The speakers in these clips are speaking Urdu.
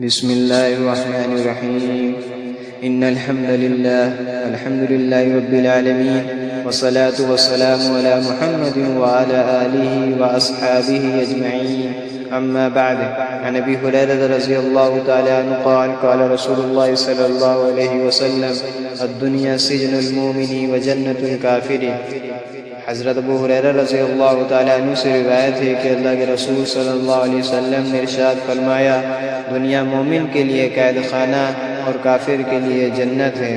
بسم الله الرحمن الرحيم إن الحمد لله رب العالمين والصلاة والسلام على محمد وعلى آله وأصحابه أجمعين أما بعد عن أبي هريرة رضي الله تعالى عنه قال رسول الله صلى الله عليه وسلم الدنيا سجن المؤمن وجنة الكافر۔ حضرت ابو ہریرہ رضی اللہ تعالیٰ عنہ سے روایت ہے کہ اللہ کے رسول صلی اللہ علیہ وسلم نے ارشاد فرمایا، دنیا مومن کے لیے قید خانہ اور کافر کے لیے جنت ہے۔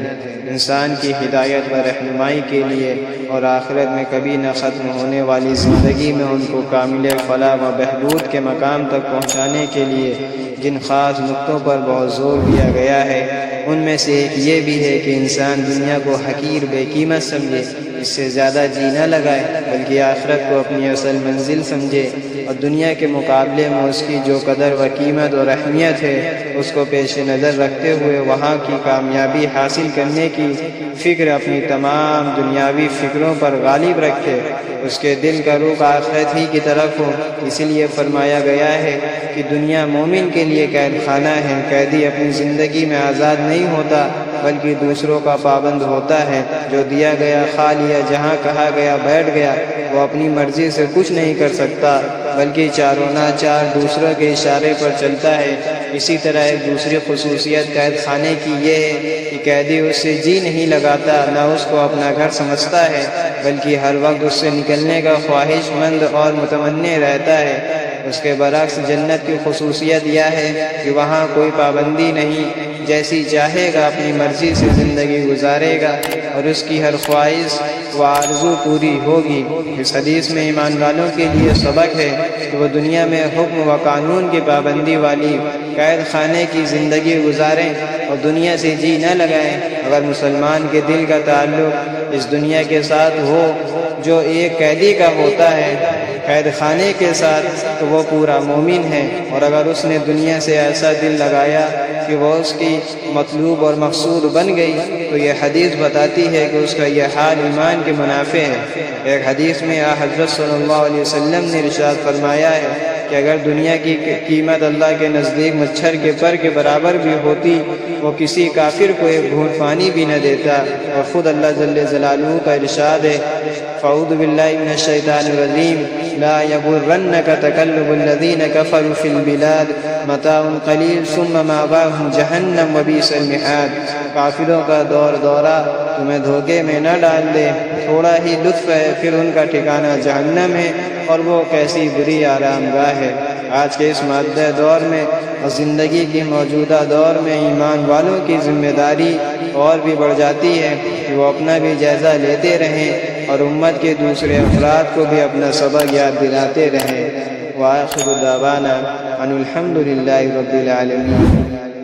انسان کی ہدایت و رہنمائی کے لیے اور آخرت میں کبھی نہ ختم ہونے والی زندگی میں ان کو کامل فلاح و بہبود کے مقام تک پہنچانے کے لیے جن خاص نقطوں پر بہت زور دیا گیا ہے، ان میں سے ایک یہ بھی ہے کہ انسان دنیا کو حقیر بے قیمت سمجھے، اس سے زیادہ جی نہ لگائے، بلکہ آخرت کو اپنی اصل منزل سمجھے اور دنیا کے مقابلے میں اس کی جو قدر و قیمت اور اہمیت ہے اس کو پیش نظر رکھتے ہوئے وہاں کی کامیابی حاصل کرنے کی فکر اپنی تمام دنیاوی فکروں پر غالب رکھے، اس کے دل کا رخ آخرت ہی کی طرف ہو۔ اسی لیے فرمایا گیا ہے کہ دنیا مومن کے لیے قید خانہ ہے۔ قیدی اپنی زندگی میں آزاد نہیں ہوتا بلکہ دوسروں کا پابند ہوتا ہے، جو دیا گیا کھا لیا، جہاں کہا گیا بیٹھ گیا، وہ اپنی مرضی سے کچھ نہیں کر سکتا بلکہ چاروں ناچار دوسروں کے اشارے پر چلتا ہے۔ اسی طرح ایک دوسری خصوصیت قید خانے کی یہ ہے کہ قیدی اس سے جی نہیں لگاتا، نہ اس کو اپنا گھر سمجھتا ہے، بلکہ ہر وقت اس سے نکلنے کا خواہش مند اور متمنی رہتا ہے۔ اس کے برعکس جنت کی خصوصیت یہ ہے کہ وہاں کوئی پابندی نہیں، جیسی چاہے گا اپنی مرضی سے زندگی گزارے گا اور اس کی ہر خواہش و آرزو پوری ہوگی۔ اس حدیث میں ایمان والوں کے لیے سبق ہے کہ وہ دنیا میں حکم و قانون کی پابندی والی قید خانے کی زندگی گزاریں اور دنیا سے جی نہ لگائیں۔ اگر مسلمان کے دل کا تعلق اس دنیا کے ساتھ ہو جو ایک قیدی کا ہوتا ہے، قید خانے کے ساتھ، تو وہ پورا مومن ہے، اور اگر اس نے دنیا سے ایسا دل لگایا کہ وہ اس کی مطلوب اور مقصود بن گئی، تو یہ حدیث بتاتی ہے کہ اس کا یہ حال ایمان کے منافع ہے۔ ایک حدیث میں حضرت صلی اللہ علیہ وسلم نے ارشاد فرمایا ہے کہ اگر دنیا کی قیمت اللہ کے نزدیک مچھر کے پر کے برابر بھی ہوتی، وہ کسی کافر کو ایک گھونٹ پانی بھی نہ دیتا۔ اور خود اللہ جل جلالہ کا ارشاد ہے، فاعوذ باللہ من الشیطان الرجیم، لا یغرنک تقلب الذین کفروا فی البلاد متاع قلیل ثم مأواہم جہنم وبئس المہاد۔ کافروں کا دور دورہ تمہیں دھوکے میں نہ ڈال دے، تھوڑا ہی لطف ہے، پھر ان کا ٹھکانہ جہنم ہے اور وہ کیسی بری آرام گاہ ہے۔ آج کے اس مادہ دور میں اور زندگی کی موجودہ دور میں ایمان والوں کی ذمہ داری اور بھی بڑھ جاتی ہے کہ وہ اپنا بھی جائزہ لیتے رہیں اور امت کے دوسرے افراد کو بھی اپنا سبق یاد دلاتے رہیں۔ وآخر دعوانا ان الحمد للہ رب العالمین۔